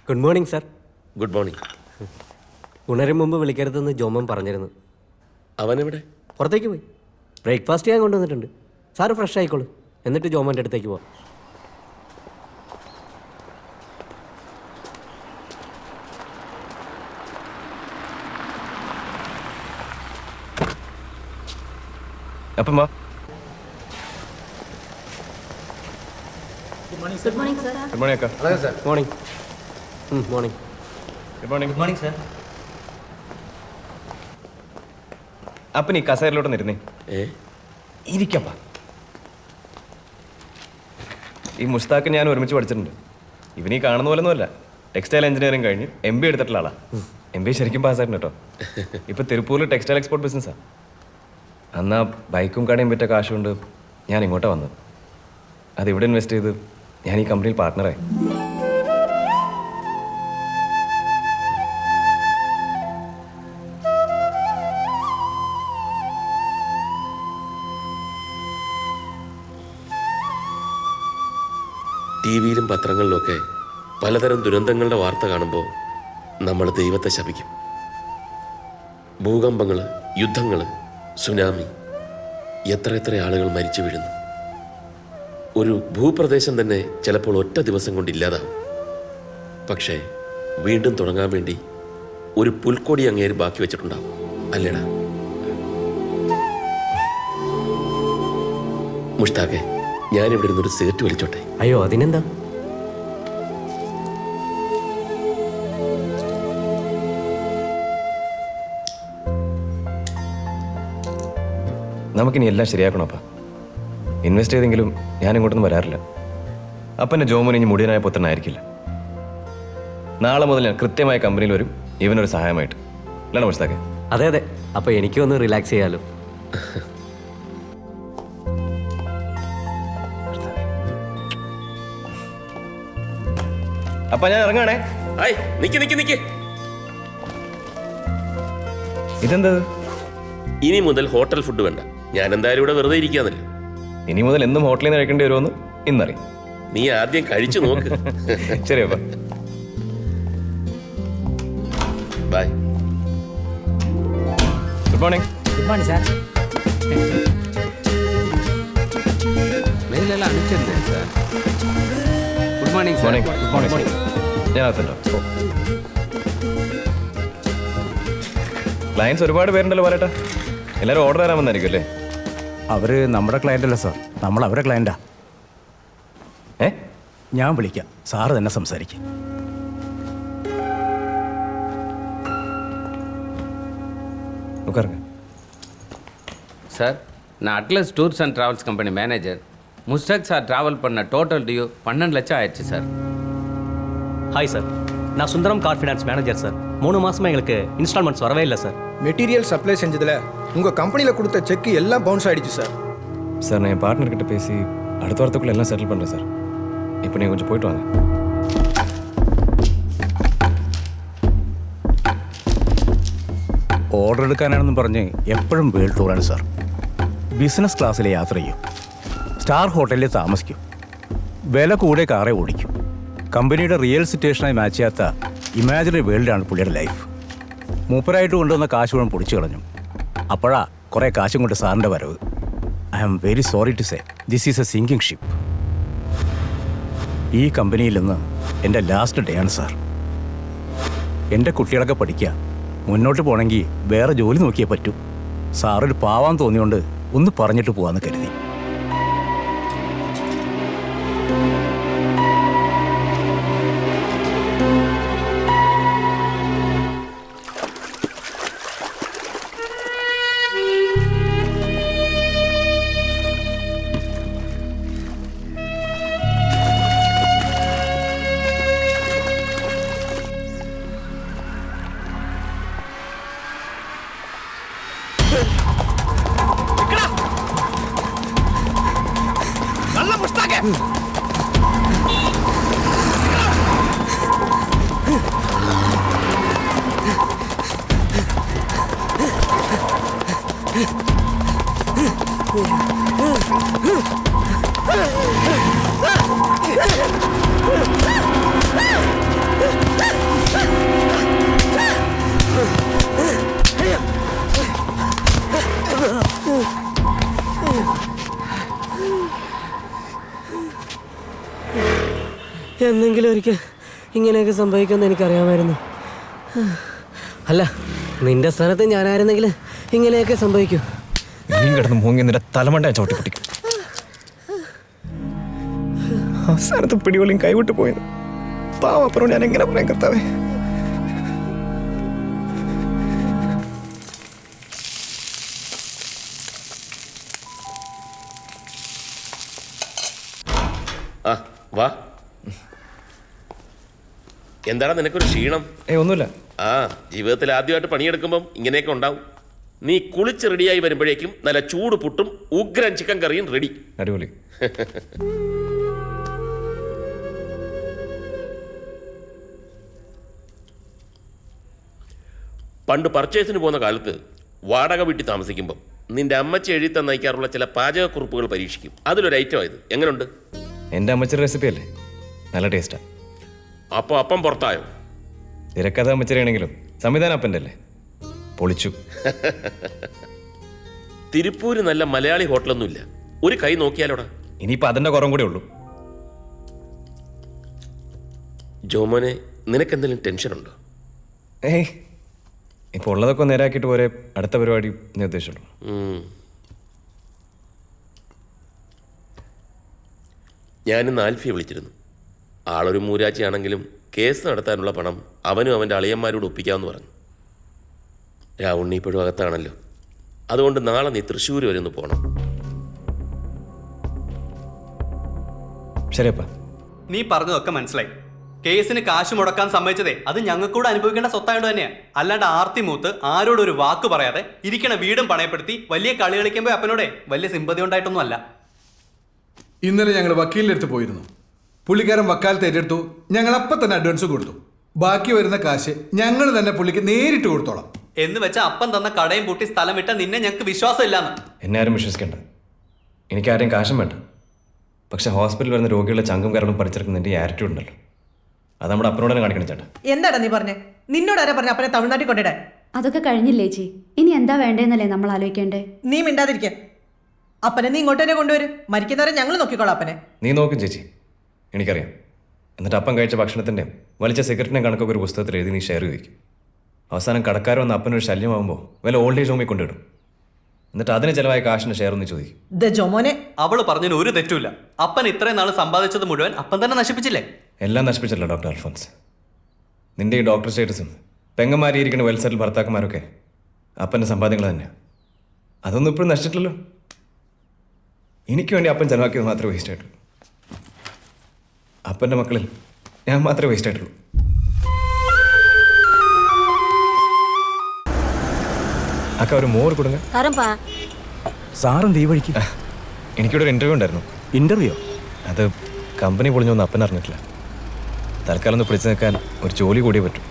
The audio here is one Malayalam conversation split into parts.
Good morning sir. Good morning. ഉണരും മുമ്പ് വിളിക്കരുതെന്ന് ജോമൻ പറഞ്ഞിരുന്നു. അവനെവിടെ? പുറത്തേക്ക് പോയി. ബ്രേക്ക്ഫാസ്റ്റ് ഞാൻ കൊണ്ടുവന്നിട്ടുണ്ട്. സാറ് ഫ്രഷ് ആയിക്കോളൂ, എന്നിട്ട് ജോമൻ്റെ അടുത്തേക്ക് പോവാം. അപ്പം വാ. Good morning, sir. Good morning അക്ക. Morning. Morning. Good morning. Good morning, sir. അപ്പം നീ കസേരയിലോട്ട് ഇരുന്നേ. ഇരിക്കപ്പ. ഈ മുസ്താഖ് ഞാൻ ഒരുമിച്ച് പഠിച്ചിട്ടുണ്ട്. ഇവനീ കാണുന്ന പോലൊന്നുമല്ല. ടെക്സ്റ്റൈൽ എഞ്ചിനീയറിംഗ് കഴിഞ്ഞ് MBA എടുത്തിട്ടുള്ള ആളാ. MBA ശരിക്കും പാസ്സായിരുന്നു കേട്ടോ. ഇപ്പം തിരുപ്പൂരിൽ ടെക്സ്റ്റൈൽ എക്സ്പോർട്ട് ബിസിനസ്സാണ്. അന്ന് ആ ബൈക്കും കടയും വിറ്റ കാശുകൊണ്ട് ഞാൻ ഇങ്ങോട്ടാണ് വന്നത്. അതിവിടെ ഇൻവെസ്റ്റ് ചെയ്ത് ഞാൻ ഈ കമ്പനിയിൽ പാർട്ട്ണറായി. ടി വിയിലും പത്രങ്ങളിലൊക്കെ പലതരം ദുരന്തങ്ങളുടെ വാർത്ത കാണുമ്പോൾ നമ്മൾ ദൈവത്തെ ശപിക്കും. ഭൂകമ്പങ്ങൾ, യുദ്ധങ്ങൾ, സുനാമി, എത്ര ആളുകൾ മരിച്ചു വീഴുന്നു. ഒരു ഭൂപ്രദേശം തന്നെ ചിലപ്പോൾ ഒറ്റ ദിവസം കൊണ്ട് ഇല്ലാതാവും. പക്ഷേ വീണ്ടും തുടങ്ങാൻ വേണ്ടി ഒരു പുൽക്കൊടി അങ്ങേര് ബാക്കി വെച്ചിട്ടുണ്ടാവും, അല്ലേടാ? മുഷ്താഖെ, ഞാനിവിടെ ഇരുന്നൊരു സിഗരറ്റ് വലിച്ചോട്ടെ? അയ്യോ, അതിനെന്താ? നമുക്കിനി എല്ലാം ശരിയാക്കണം അപ്പ. ഇൻവെസ്റ്റ് ചെയ്തെങ്കിലും ഞാൻ ഇങ്ങോട്ടൊന്നും വരാറില്ല. അപ്പൻ്റെ ജോമോൻ ഇനി മുടിയനായ പുത്രനായിരിക്കില്ല. നാളെ മുതൽ ഞാൻ കൃത്യമായ കമ്പനിയിൽ വരും, ഇവനൊരു സഹായമായിട്ട്. അല്ലാണോ മുസ്താഖെ? അതെ അതെ. അപ്പോൾ എനിക്കൊന്ന് റിലാക്സ് ചെയ്യാലോ. അപ്പ ഞാൻ ഇറങ്ങാണേ. നിക്ക്. ഇതെന്താ? ഇനി മുതൽ ഹോട്ടൽ ഫുഡ് വേണ്ട. ഞാൻ എന്തായാലും ഇവിടെ വെറുതെ ഇരിക്കാന്നല്ലോ. ഇനി മുതൽ എന്നും ഹോട്ടലിൽ നിന്ന് കഴിക്കേണ്ടി വരുമെന്ന് ഇന്നറിയും. നീ ആദ്യം കഴിച്ചു നോക്ക്. ശരി അപ്പ. Bye. Good morning. Good morning, sir. മെയിലെല്ലാം അണിച്ചിരുന്നേ sir. Good morning sir. Morning. ഞാൻ അകത്തുണ്ടോ? ക്ലയൻസ് ഒരുപാട് പേരുണ്ടല്ലോ പറയട്ടെ. എല്ലാവരും ഓർഡർ തരാൻ വന്നായിരിക്കും അല്ലേ? അവര് നമ്മുടെ ക്ലയൻ്റ് അല്ല സാർ, നമ്മൾ അവരെ ക്ലയൻ്റാ. ഞാൻ വിളിക്കാം, സാറ് തന്നെ സംസാരിക്കും. சார், நான் atlas tours and travels company manager. Mushtaq sir travel பண்ண டோட்டல் டியூ 12 லட்சம் ஆயிடுச்சு சார். ஹாய் சார், நான் Sundaram car finance manager sir. 3 மாதமாக எங்களுக்கு இன்ஸ்டால்மெண்ட்ஸ் வரவே இல்லை சார். மெட்டீரியல் சப்ளை செஞ்சதில் உங்கள் கம்பெனியில் கொடுத்த செக் எல்லாம் பவுன்ஸ் ஆகிடுச்சு சார். சார், நான் என் பார்ட்னர்கிட்ட பேசி அடுத்த வாரத்துக்குள்ளே எல்லாம் செட்டில் பண்ணுறேன் சார். இப்போ நீங்கள் கொஞ்சம் போயிட்டு வாங்க. ഓർഡർ എടുക്കാനാണെന്നും പറഞ്ഞ് എപ്പോഴും വേൾഡ് ടൂറാണ് സാർ. ബിസിനസ് ക്ലാസ്സിലെ യാത്ര ചെയ്യും, സ്റ്റാർ ഹോട്ടലിൽ താമസിക്കും, വില കൂടെ കാറേ ഓടിക്കും. കമ്പനിയുടെ റിയൽ സിറ്റുവേഷനായി മാച്ച് ചെയ്യാത്ത ഇമാജിനറി വേൾഡാണ് പുള്ളിയുടെ ലൈഫ്. മൂപ്പരായിട്ട് കൊണ്ടുവന്ന കാശ് മുഴുവൻ പൊടിച്ചു കളഞ്ഞു. അപ്പോഴാ കുറേ കാശും കൊണ്ട് സാറിൻ്റെ വരവ്. I am very sorry to say this is a sinking ship. ഈ കമ്പനിയിൽ നിന്ന് എൻ്റെ ലാസ്റ്റ് ഡേ ആണ് സാർ. എൻ്റെ കുട്ടികളൊക്കെ പഠിക്കുക, മുന്നോട്ട് പോകണമെങ്കിൽ വേറെ ജോലി നോക്കിയേ പറ്റൂ. സാറൊരു പാവാൻ തോന്നിയോണ്ട് ഒന്ന് പറഞ്ഞിട്ട് പോവാന്ന് കരുതി. എന്തെങ്കിലും ഒരിക്കൽ ഇങ്ങനെയൊക്കെ സംഭവിക്കുമെന്ന് എനിക്കറിയാമായിരുന്നു. അല്ല, നിന്റെ സ്ഥാനത്ത് ഞാനായിരുന്നെങ്കിൽ ഇങ്ങനെയൊക്കെ സംഭവിക്കൂ. നീ കിടന്ന് മൂങ്ങി നിന്റെ തലമണ്ട ചവിട്ടി പൊട്ടിക്കും. അവസാനത്ത് പിടിവളിയും കൈവിട്ട് പോയത് പാവപ്പുറം ഞാൻ എങ്ങനെ പറയാൻ കർത്താവേ. ആ വാ. എന്താണ് നിനക്കൊരു ക്ഷീണം? ഒന്നുമില്ല. ആ, ജീവിതത്തിൽ ആദ്യമായിട്ട് പണിയെടുക്കുമ്പം ഇങ്ങനെയൊക്കെ ഉണ്ടാവും. നീ കുളിച്ച് റെഡിയായി വരുമ്പോഴേക്കും നല്ല ചൂട് പുട്ടും ഉഗ്രൻ ചിക്കൻ കറിയും റെഡി. അടിപൊളി. പണ്ട് പർച്ചേസിന് പോകുന്ന കാലത്ത് വാടക വീട്ടിൽ താമസിക്കുമ്പം നിന്റെ അമ്മച്ചി എഴുതി തന്നയക്കാറുള്ള ചില പാചകക്കുറിപ്പുകൾ പരീക്ഷിക്കും. അതിലൊരു ഐറ്റം ആയത്. എങ്ങനെയുണ്ട്? എൻ്റെ അമ്മച്ചിയുടെ റെസിപ്പി അല്ലേ, നല്ല ടേസ്റ്റാണ്. അപ്പോൾ അപ്പം പുറത്തായോ? തിരക്കഥ അമ്മച്ചിയാണെങ്കിലും സംവിധാനം അപ്പൻ്റെ അല്ലേ, പൊളിച്ചു. തിരുപ്പൂര് നല്ല മലയാളി ഹോട്ടലൊന്നുമില്ല. ഒരു കൈ നോക്കിയാലോടാ. ഇനിയിപ്പോൾ അതിൻ്റെ കുറവും കൂടെ ഉള്ളൂ. ജോമോനെ, നിനക്കെന്തെങ്കിലും ടെൻഷനുണ്ടോ? ഏയ്, ഇപ്പോൾ ഉള്ളതൊക്കെ നേരാക്കിയിട്ട് പോരെ അടുത്ത പരിപാടി ഞാൻ ഉദ്ദേശിച്ചുള്ളൂ. ഞാനിന്ന് ആൽഫിയെ വിളിച്ചിരുന്നു. ആളൊരു മൂരാച്ചിയാണെങ്കിലും കേസ് നടത്താനുള്ള പണം അവനും അവൻ്റെ അളിയന്മാരോട് ഒപ്പിക്കാമെന്ന് പറഞ്ഞു. രാവുണ്ണി ഇപ്പോഴും അകത്താണല്ലോ. അതുകൊണ്ട് നാളെ നീ തൃശ്ശൂർ വരെ ഒന്ന് പോകണം. ശരിയപ്പാ. നീ പറഞ്ഞതൊക്കെ മനസ്സിലായി. കേസിന് കാശ് മുടക്കാൻ സമ്മതിച്ചതേ അത് ഞങ്ങൾക്കൂടെ അനുഭവിക്കേണ്ട സ്വത്തായോണ്ട് തന്നെയാണ്. അല്ലാണ്ട് ആർത്തി മൂത്ത് ആരോടും ഒരു വാക്ക് പറയാതെ ഇരിക്കണ വീടും പണയപ്പെടുത്തി വലിയ കളി കളിക്കുമ്പോൾ അപ്പനോടെ വലിയ സിമ്പതി ഉണ്ടായിട്ടൊന്നും അല്ല. ഇന്നലെ ഞങ്ങൾ വക്കീലിൻ്റെ അടുത്ത് പോയിരുന്നു. പുള്ളിക്കാരൻ വക്കാലത്ത് ഏറ്റെടുത്തു. ഞങ്ങൾ അപ്പം തന്നെ അഡ്വാൻസ് കൊടുത്തു. ബാക്കി വരുന്ന കാശ് ഞങ്ങൾ തന്നെ പുള്ളിക്ക് നേരിട്ട് കൊടുത്തോളാം എന്ന് വെച്ചാൽ അപ്പം തന്ന കടയും പൂട്ടി സ്ഥലം വിട്ട നിന്നെ ഞങ്ങൾക്ക് വിശ്വാസം ഇല്ലാന്ന്. എന്നെ ആരും വിശ്വസിക്കേണ്ട. എനിക്കാരെയും കാശും വേണ്ട. പക്ഷെ ഹോസ്പിറ്റലിൽ വരുന്ന രോഗികളുടെ ചങ്കും കരളും പഠിച്ചെടുക്കുന്ന എൻ്റെ ആറ്റിറ്റ്യൂഡ് ഉണ്ടല്ലോ, അത് നമ്മുടെ അപ്പനോട് തന്നെ കാണിക്കണം ചേട്ടാ. എന്താടാ നീ പറഞ്ഞേ? നിന്നോട് ആരാ പറഞ്ഞ അപ്പനെ തമിഴ്നാട്ടിൽ കൊണ്ടിടാൻ? അതൊക്കെ കഴിഞ്ഞില്ലേ ചേച്ചി, ഇനി എന്താ വേണ്ടേന്നല്ലേ നമ്മൾ ആലോചിക്കേണ്ടേ. നീ മിണ്ടാതിരിക്ക. അപ്പനെ നീ ഇങ്ങോട്ട് തന്നെ കൊണ്ടുവരും. മരിക്കുന്നവരെ ഞങ്ങൾ നോക്കിക്കോളാം അപ്പനെ. നീ നോക്കും ചേച്ചി, എനിക്കറിയാം. എന്നിട്ട് അപ്പം കഴിച്ച ഭക്ഷണത്തിൻ്റെയും വലിച്ച സിഗരറ്റിൻ്റെയും കണക്കൊക്കെ ഒരു പുസ്തകത്തിൽ എഴുതി നീ ഷെയർ ചെയ്യിക്കും. അവസാനം കടക്കാർ വന്ന് അപ്പനൊരു ശല്യമാകുമ്പോൾ വല്ല ഓൾഡ് ഏജ് ഹോമിൽ കൊണ്ടിടും. എന്നിട്ട് അതിന് ചിലവായ കാശിന് ഷെയർ ഒന്ന് ചോദിക്കും. ജോമോനെ, അവള് പറഞ്ഞതിന് ഒരു തെറ്റുമില്ല. അപ്പൻ ഇത്രയും നാൾ സമ്പാദിച്ചത് മുഴുവൻ അപ്പൻ തന്നെ നശിപ്പിച്ചില്ലേ? എല്ലാം നശിപ്പിച്ചല്ലോ ഡോക്ടർ അൽഫോൻസ്. നിന്റെ ഈ ഡോക്ടർ സ്റ്റേറ്റസും പെങ്ങന്മാരിയിരിക്കുന്ന വെൽ സെറ്റിൽ ഭർത്താക്കന്മാരൊക്കെ അപ്പൻ്റെ സമ്പാദ്യങ്ങൾ തന്നെ. അതൊന്നും ഇപ്പോഴും നശിച്ചിട്ടില്ലല്ലോ. എനിക്ക് വേണ്ടി അപ്പൻ ചിലവാക്കിയത് മാത്രമേ വേസ്റ്റ് ആയിട്ടുള്ളൂ. അപ്പൻ്റെ മക്കളിൽ ഞാൻ മാത്രമേ വേസ്റ്റ് ആയിട്ടുള്ളൂ. അക്ക ഒരു മോർ കൊടുങ്ങ. സാറും തീ വഴിക്ക്. എനിക്കിവിടെ ഒരു ഇൻ്റർവ്യൂ ഉണ്ടായിരുന്നു. ഇന്റർവ്യൂ? അത് കമ്പനി പൊളിഞ്ഞൊന്നും അപ്പൻ അറിഞ്ഞിട്ടില്ല. തൽക്കാലം ഒന്ന് പിടിച്ചു നിൽക്കാൻ ഒരു ജോലി കൂടിയേ പറ്റും.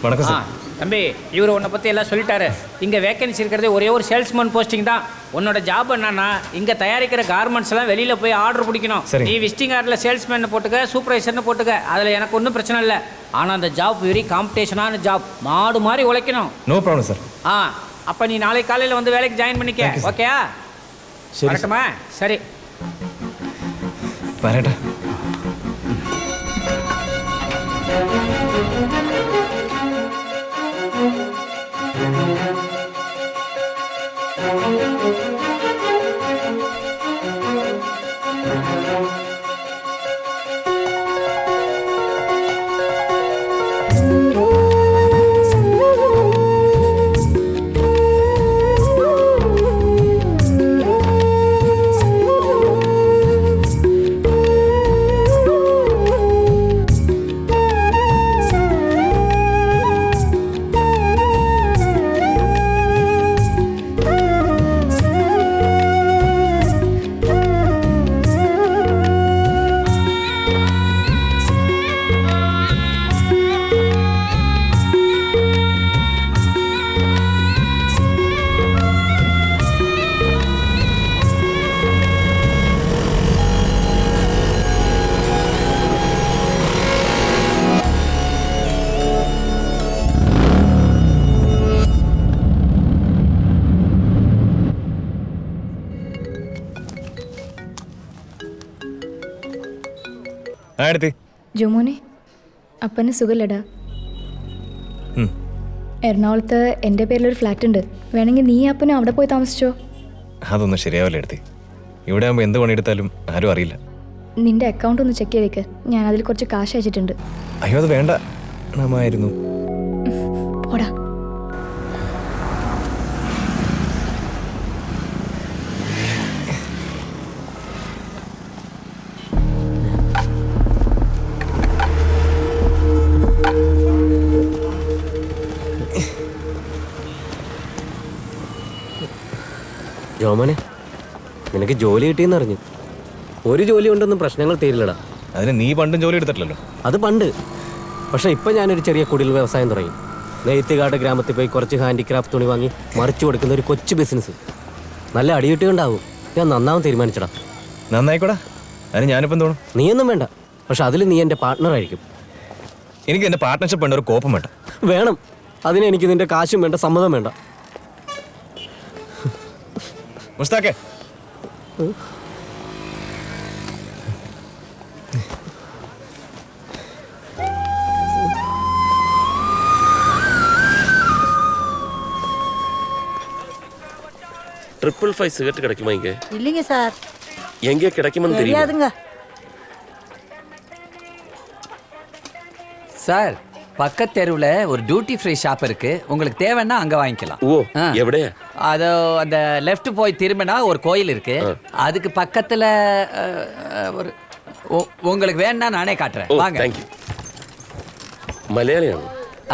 வணக்கம் சார். தம்பி, இவர் உன்னை பற்றி எல்லாம் சொல்லிட்டாரு. இங்கே வேகன்சி இருக்கிறது ஒரே ஒரு சேல்ஸ்மேன் போஸ்டிங் தான். உன்னோட ஜாப் என்னன்னா இங்கே தயாரிக்கிற கார்மெண்ட்ஸ் எல்லாம் வெளியில் போய் ஆர்டர் பிடிக்கணும். நீ விசிட்டிங் கார்டில் சேல்ஸ்மேன் போட்டுக்க, சூப்பர்வைசர்னு போட்டுக்க, அதில் எனக்கு ஒன்றும் பிரச்சனை இல்லை. ஆனால் அந்த ஜாப் வெரி காம்படிஷனான ஜாப். மாடு மாதிரி உழைக்கணும். No problem sir. அப்போ நீ நாளை காலையில் வந்து வேலைக்கு ஜாயின் பண்ணிக்க. ஓகேயா? வரட்டுமா? சரி, வரேட்டா. ആ എടുത്തി. ജോമോനെ അപ്പന് സുഖമില്ലടാ. എറണാകുളത്ത് എൻ്റെ പേരിലൊരു ഫ്ലാറ്റ് ഉണ്ട്. വേണമെങ്കിൽ നീ അപ്പനും അവിടെ പോയി താമസിച്ചോ. അതൊന്നും ശരിയാവില്ല എടുത്തി. ഇവിടെ ആകുമ്പോൾ എന്ത് പണിയെടുത്താലും ആരും അറിയില്ല. നിന്റെ അക്കൗണ്ട് ഒന്ന് ചെക്ക് ചെയ്തേക്ക്. ഞാൻ അതിൽ കുറച്ച് കാശ് അയച്ചിട്ടുണ്ട്. അയ്യോ അത് വേണ്ട, നമ്മായിരുന്നു. പോടാ. ജോമോനെ, നിനക്ക് ജോലി കിട്ടിയെന്ന് അറിഞ്ഞു. ഒരു ജോലി കൊണ്ടൊന്നും പ്രശ്നങ്ങൾ തീരില്ലടാ. അതിന് നീ പണ്ടും ജോലി എടുത്തിട്ടില്ലല്ലോ. അത് പണ്ട്. പക്ഷേ ഇപ്പം ഞാനൊരു ചെറിയ കുടിൽ വ്യവസായം തുടങ്ങി. നെയ്ത്തുകാട് ഗ്രാമത്തിൽ പോയി കുറച്ച് ഹാൻഡിക്രാഫ്റ്റ് തുണി വാങ്ങി മറിച്ചു കൊടുക്കുന്ന ഒരു കൊച്ചു ബിസിനസ്. നല്ല അടികിട്ടുണ്ടാവും. ഞാൻ നന്നാവും തീരുമാനിച്ചടാ. നന്നായിക്കോടാ, അതിന് ഞാനിപ്പം തോന്നും. നീയൊന്നും വേണ്ട, പക്ഷെ അതിൽ നീ എൻ്റെ പാർട്ട്ണറായിരിക്കും. എനിക്ക് എൻ്റെ പാർട്ട്ണർഷിപ്പ് വേണ്ട, ഒരു കോപ്പം വേണ്ട. വേണം. അതിന് എനിക്ക് നിന്റെ കാശും വേണ്ട, സമ്മതം വേണ്ട. മുസ്താഖേ, ட்ரிபிள் 5 சிகரெட் கிடைக்குமா இங்க? இல்லைங்க சார். எங்கே கிடைக்கும்னு தெரியாதுங்க சார். பக்கத்து தெருவில் ஒரு டியூட்டி ஃப்ரீ ஷாப் இருக்கு. உங்களுக்கு தேவைன்னா அங்கே வாங்கிக்கலாம். ஓ, எവിടെയാ? அது அந்த லெஃப்ட் போய் திரும்பினா ஒரு கோயில் இருக்கு. அதுக்கு பக்கத்தில் ஒரு உங்களுக்கு வேணும்னா நானே காட்டுறேன். வாங்க. தேங்க்யூ. മലയാളിയാണോ?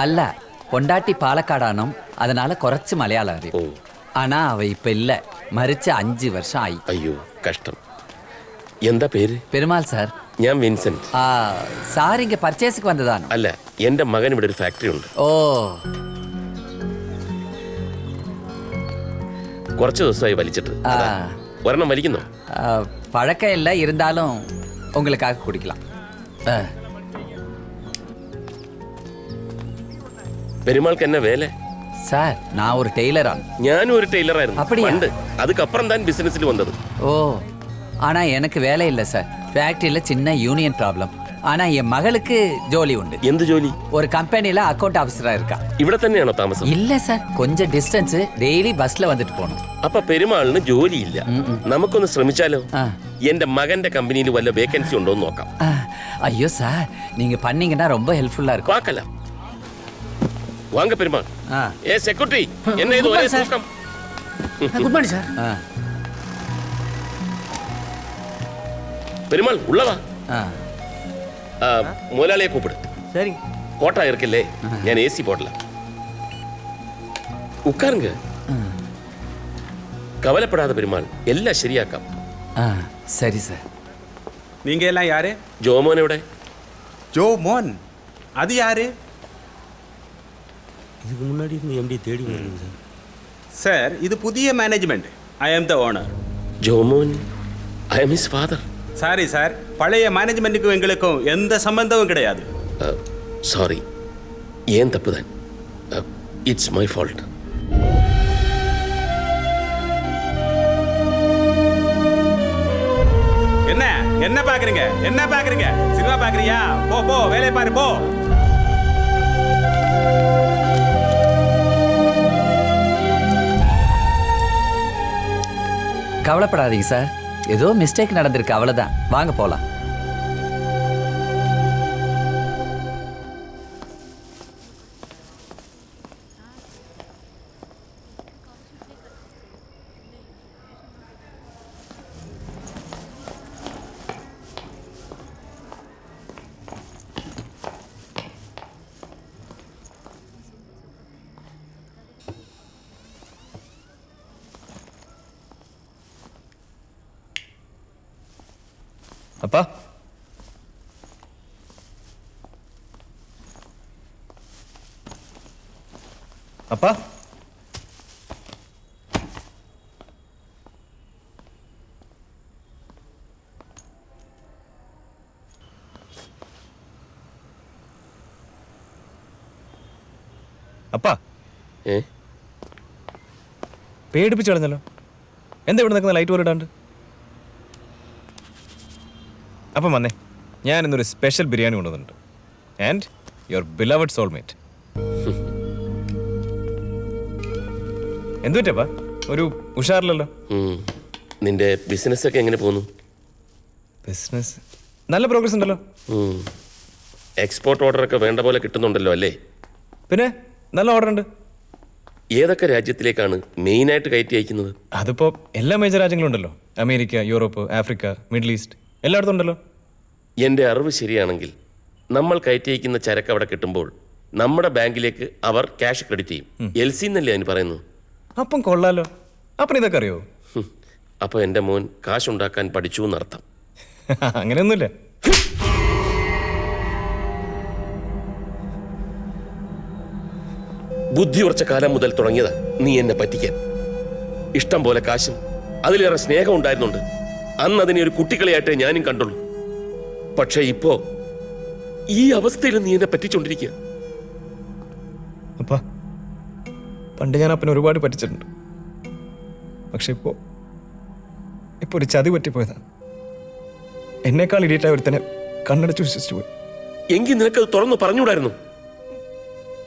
அல்ல, பொண்டாட்டி பாலக்காடானும் அதனால குறைச்சு மலையாளம் அறியும். ஆனா அவ இப்ப இல்ல, மரிச்சு 5 வருஷம் ஆயி. അയ്യോ കഷ്ടം. എന്താ പേര്? பெருமாள் சார். ഞാൻ വിൻസെന്റ്. സാർ ഇങ്ങ പർച്ചേസിക്ക് വന്നതാണ്? അല്ല, എന്റെ മകൻ ഇവിടെ ഒരു ഫാക്ടറി ഉണ്ട്. ഓ, കുറച്ച് ദിവസമായി വലിച്ചിട്ട്. ഒരെണ്ണം വലിക്കുന്നോ? பழக்கம் இல்லை, இருந்தாலும் உங்களுக்காக குடிக்கலாம். പെരുമാൾക്ക് എന്നെ വേല? சார், நான் ஒரு டெய்லரான். ഞാനും ഒരു ടൈലറായിരുന്നു. அப்படியா? പണ്ട്. அதுக்கப்புறம் தான் பிசினஸ்ல வந்தது. ஓ, ஆனா எனக்கு வேலை இல்லை சார். ஃபேக்டரியில் சின்ன யூனியன் ப்ராப்ளம். ஆனா என் மகளுக்கு ஜோலி உண்டு. എന്ത് ജോലി? ஒரு கம்பெனியில் அக்கௌண்ட் ஆஃபீஸராக இருக்கா. ഇവിടെ തന്നെയാണോ താമസം? இல்லை சார், கொஞ்சம் டிஸ்டன்ஸ். டெய்லி பஸ்ல வந்துட்டு போகணும். അപ്പൊ പെരുമാളിന് ജോലിയില്ല. നമുക്കൊന്ന് ശ്രമിച്ചാലോ? എന്റെ മകന്റെ കമ്പനിയിൽ വല്ല വേക്കൻസി ഉണ്ടോ എന്ന് നോക്കാം. ஐயோ சார், நீங்க பண்ணீங்கன்னா ரொம்ப ஹெல்ப்ஃபுல்லா இருக்கும். பார்க்கலாம். வாங்க பெருமாள். ஏ செக்யூரிட்டி, என்ன இது ஒரே கூட்டம்? Good morning sir. பெருமாள் உள்ள வா. முதலாளியை கூப்பிடு. சரி. கோட்டா இருக்குல்லே, ഞാൻ AC போடல. உட்காருங்க. கவலைப்படாத பெருமாள், எல்லாம் சரியாക്കാം. சரி சார். நீங்க எல்லாம் யாரு? ஜோமோன் எവിടെ? ஜோமோன்? அது யாரு? இதுக்கு முன்னாடி இந்த MD தேடி வருங்க சார், இது புதிய மேனேஜ்மெண்ட். ஐ ஆம் த ஓனர். ஜோமோன், ஐ ஆம் ஹிஸ் ஃபாதர். சாரி சார், பழைய மேனேஜ்மெண்ட்டுக்கும் எங்களுக்கும் எந்த சம்பந்தமும் கிடையாது. சாரி, ஏன் தப்பு தான். It's my fault. என்ன என்ன பாக்குறீங்க? என்ன பாக்குறீங்க? சினிமா பாக்குறியா? போ போ, வேலையை பாரு, போ. கவலைப்படாதீங்க சார், ஏதோ மிஸ்டேக் நடந்திருக்கு, அவ்வளவுதான். வாங்க போலாம். அப்பா, அப்பா, அப்பா, പേടിപ്പിച്ചു കളഞ്ഞല്ലോ. എന്താ ഇവിടെ നിൽക്കുന്ന ലൈറ്റ് പോലും ഇടാണ്ട്? അപ്പം വന്നേ, ഞാൻ ഇന്നൊരു സ്പെഷ്യൽ ബിരിയാണി കൊണ്ടുവന്നിട്ടുണ്ട്. And your beloved soulmate. എന്തുപറ്റപ്പാ ഒരു ഉഷാറില്ലല്ലോ? നിന്റെ ബിസിനസ് ഒക്കെ എങ്ങനെ പോകുന്നു? ബിസിനസ് നല്ല പ്രോഗ്രസ് ഉണ്ടല്ലോ. എക്സ്പോർട്ട് ഓർഡറൊക്കെ വേണ്ട പോലെ കിട്ടുന്നുണ്ടല്ലോ അല്ലേ? പിന്നെ നല്ല ഓർഡർ ഉണ്ട്. ഏതൊക്കെ രാജ്യത്തിലേക്കാണ് മെയിനായിട്ട് കയറ്റി അയക്കുന്നത്? അതിപ്പോൾ എല്ലാ മേജർ രാജ്യങ്ങളും ഉണ്ടല്ലോ. America, Europe, Africa, middle east എല്ലായിടത്തും ഉണ്ടല്ലോ. എൻ്റെ അറിവ് ശരിയാണെങ്കിൽ നമ്മൾ കയറ്റി അയക്കുന്ന ചരക്ക് അവിടെ കിട്ടുമ്പോൾ നമ്മുടെ ബാങ്കിലേക്ക് അവർ ക്യാഷ് ക്രെഡിറ്റ് ചെയ്യും. LC എന്നല്ലേ അതിന് പറയുന്നു? അപ്പം കൊള്ളാലോ. അപ്പം ഇതൊക്കെ അറിയോ? അപ്പോൾ എൻ്റെ മോൻ കാശുണ്ടാക്കാൻ പഠിച്ചു എന്നർത്ഥം. അങ്ങനെയൊന്നുമില്ല. ബുദ്ധി ഉറച്ച കാലം മുതൽ തുടങ്ങിയതാ നീ എന്നെ പറ്റിക്കാൻ. ഇഷ്ടം പോലെ കാശും അതിലേറെ സ്നേഹം ഉണ്ടായിരുന്നുണ്ട്. അന്ന് അതിനെ ഒരു കുട്ടികളെയായിട്ടേ ഞാനും കണ്ടുള്ളൂ. പക്ഷേ ഇപ്പോ ഈ അവസ്ഥയിൽ നീ എന്നെ പറ്റിച്ചോണ്ടിരിക്കുക. അപ്പാ പണ്ട് ഞാൻ അപ്പനെ ഒരുപാട് പറ്റിച്ചിട്ടുണ്ട്. പക്ഷെ ഇപ്പോ ഒരു ചതി പറ്റിപ്പോയതാണ്. എന്നേക്കാൾ ഇടിയിട്ടായ ഒരുത്തനെ കണ്ണടച്ച് വിശ്വസിച്ചു പോയി. എങ്കിൽ നിനക്കത് തുറന്നു പറഞ്ഞുകൂടായിരുന്നു?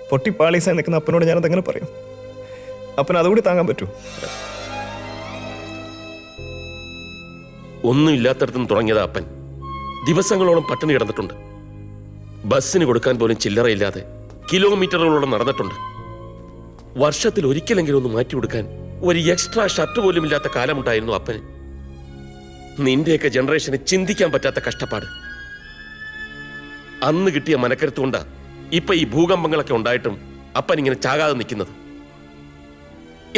പൊട്ടിപ്പാളീസായി നിൽക്കുന്ന അപ്പനോട് ഞാനത് എങ്ങനെ പറയും? അപ്പൻ അതുകൂടി താങ്ങാൻ പറ്റൂ? ഒന്നും ഇല്ലാത്തടത്തുനിന്ന് തുടങ്ങിയതാ അപ്പൻ. ദിവസങ്ങളോളം പട്ടിണി കിടന്നിട്ടുണ്ട്. ബസ്സിന് കൊടുക്കാൻ പോലും ചില്ലറയില്ലാതെ കിലോമീറ്ററുകളോളം നടന്നിട്ടുണ്ട്. വർഷത്തിൽ ഒരിക്കലെങ്കിലും ഒന്ന് മാറ്റി കൊടുക്കാൻ ഒരു എക്സ്ട്രാ ഷർട്ട് പോലും ഇല്ലാത്ത കാലമുണ്ടായിരുന്നു അപ്പന്. നിന്റെയൊക്കെ ജനറേഷന് ചിന്തിക്കാൻ പറ്റാത്ത കഷ്ടപ്പാട്. അന്ന് കിട്ടിയ മനക്കരുത്തുകൊണ്ടാ ഇപ്പൊ ഈ ഭൂകമ്പങ്ങളൊക്കെ ഉണ്ടായിട്ടും അപ്പൻ ഇങ്ങനെ ചാകാതെ നിൽക്കുന്നത്.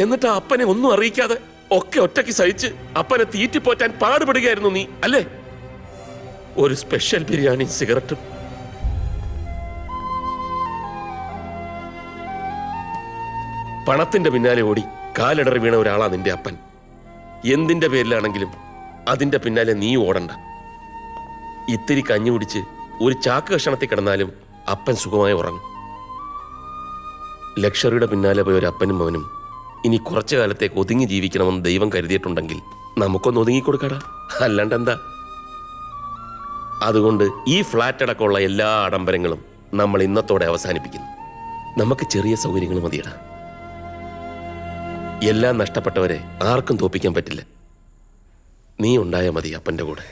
എന്നിട്ട് അപ്പനെ ഒന്നും അറിയിക്കാതെ ഒക്കെ ഒറ്റയ്ക്ക് സഹിച്ച് അപ്പനെ തീറ്റിപ്പോറ്റാൻ പാടുപെടുകയായിരുന്നു നീ അല്ലേ? ഒരു സ്പെഷ്യൽ ബിരിയാണി, സിഗരറ്റും. പണത്തിന്റെ പിന്നാലെ ഓടി കാലിടറി വീണ ഒരാളാ നിന്റെ അപ്പൻ. എന്തിന്റെ പേരിലാണെങ്കിലും അതിന്റെ പിന്നാലെ നീ ഓടണ്ട. ഇത്തിരി കഞ്ഞി കുടിച്ച് ഒരു ചാക്ക് കഷണത്തിൽ കിടന്നാലും അപ്പൻ സുഖമായി ഉറങ്ങും. ലക്ഷറിയുടെ പിന്നാലെ പോയ ഒരു അപ്പനും മോനും ഇനി കുറച്ചു കാലത്തേക്ക് ഒതുങ്ങി ജീവിക്കണമെന്ന് ദൈവം കരുതിയിട്ടുണ്ടെങ്കിൽ നമുക്കൊന്ന് ഒതുങ്ങിക്കൊടുക്കടാ, അല്ലാണ്ടെന്താ? അതുകൊണ്ട് ഈ ഫ്ലാറ്റ് അടക്കമുള്ള എല്ലാ ആഡംബരങ്ങളും നമ്മൾ ഇന്നത്തോടെ അവസാനിപ്പിക്കുന്നു. നമുക്ക് ചെറിയ സൗകര്യങ്ങൾ മതിയടാ. എല്ലാം നഷ്ടപ്പെട്ടവരെ ആർക്കും തോപ്പിക്കാൻ പറ്റില്ല. നീ ഉണ്ടായാൽ മതി അപ്പൻ്റെ കൂടെ.